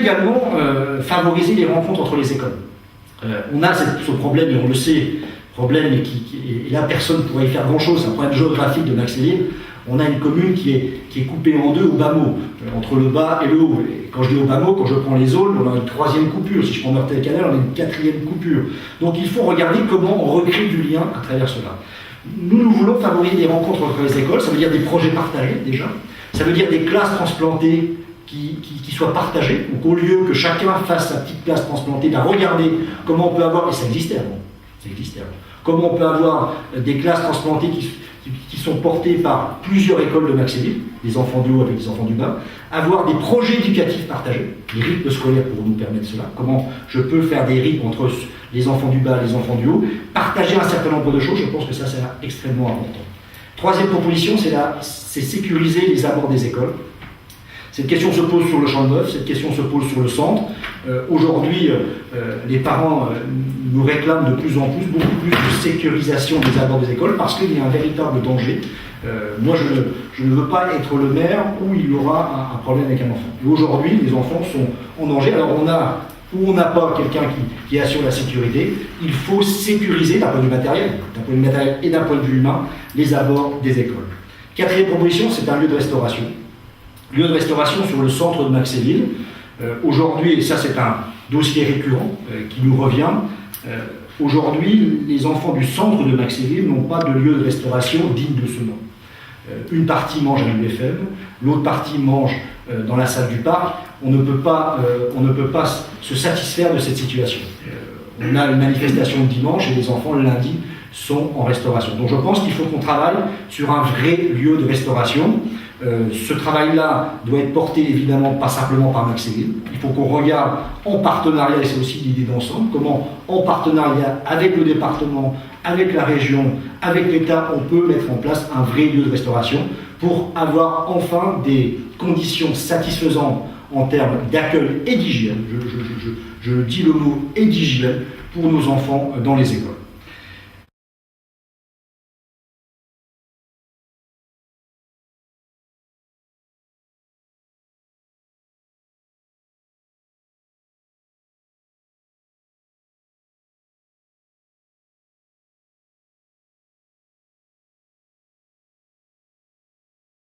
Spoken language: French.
également favoriser les rencontres entre les écoles. On a ce problème, et on le sait, problème, et là personne ne pourrait y faire grand-chose, c'est un problème géographique de Maxéville. On a une commune qui est coupée en deux au bas mot, entre le bas et le haut. Et quand je dis au bas mot, quand je prends les zones, on a une troisième coupure. Si je prends Meurthe-et-Canal, on a une quatrième coupure. Donc il faut regarder comment on recrée du lien à travers cela. Nous voulons favoriser des rencontres entre les écoles, ça veut dire des projets partagés déjà, ça veut dire des classes transplantées qui soient partagées, donc au lieu que chacun fasse sa petite classe transplantée, ben regarder comment on peut avoir, et ça existait avant, comment on peut avoir des classes transplantées qui sont portées par plusieurs écoles de Maxéville, des enfants du haut avec des enfants du bas, avoir des projets éducatifs partagés, les rythmes scolaires pour nous permettre cela, comment je peux faire des rythmes entre les enfants du bas et les enfants du haut, partager un certain nombre de choses, je pense que ça c'est extrêmement important. Troisième proposition, c'est sécuriser les abords des écoles. Cette question se pose sur le Champ de Neuf, cette question se pose sur le centre. Aujourd'hui, les parents nous réclament de plus en plus, beaucoup plus de sécurisation des abords des écoles parce qu'il y a un véritable danger. Moi, je ne veux pas être le maire où il y aura un problème avec un enfant. Et aujourd'hui, les enfants sont en danger. Alors, on n'a pas quelqu'un qui assure la sécurité, il faut sécuriser d'un point de vue matériel et d'un point de vue humain, les abords des écoles. Quatrième proposition, c'est un lieu de restauration. Lieu de restauration sur le centre de Maxéville. Aujourd'hui, et ça c'est un dossier récurrent qui nous revient, aujourd'hui, les enfants du centre de Maxéville n'ont pas de lieu de restauration digne de ce nom. Une partie mange à l'UFM, l'autre partie mange dans la salle du parc. On ne peut pas se satisfaire de cette situation. On a une manifestation le dimanche et les enfants le lundi sont en restauration. Donc je pense qu'il faut qu'on travaille sur un vrai lieu de restauration. Ce travail-là doit être porté évidemment pas simplement par Maxéville. Il faut qu'on regarde en partenariat, et c'est aussi l'idée d'ensemble, comment en partenariat avec le département, avec la région, avec l'État, on peut mettre en place un vrai lieu de restauration pour avoir enfin des conditions satisfaisantes en termes d'accueil et d'hygiène. Je dis le mot et d'hygiène pour nos enfants dans les écoles.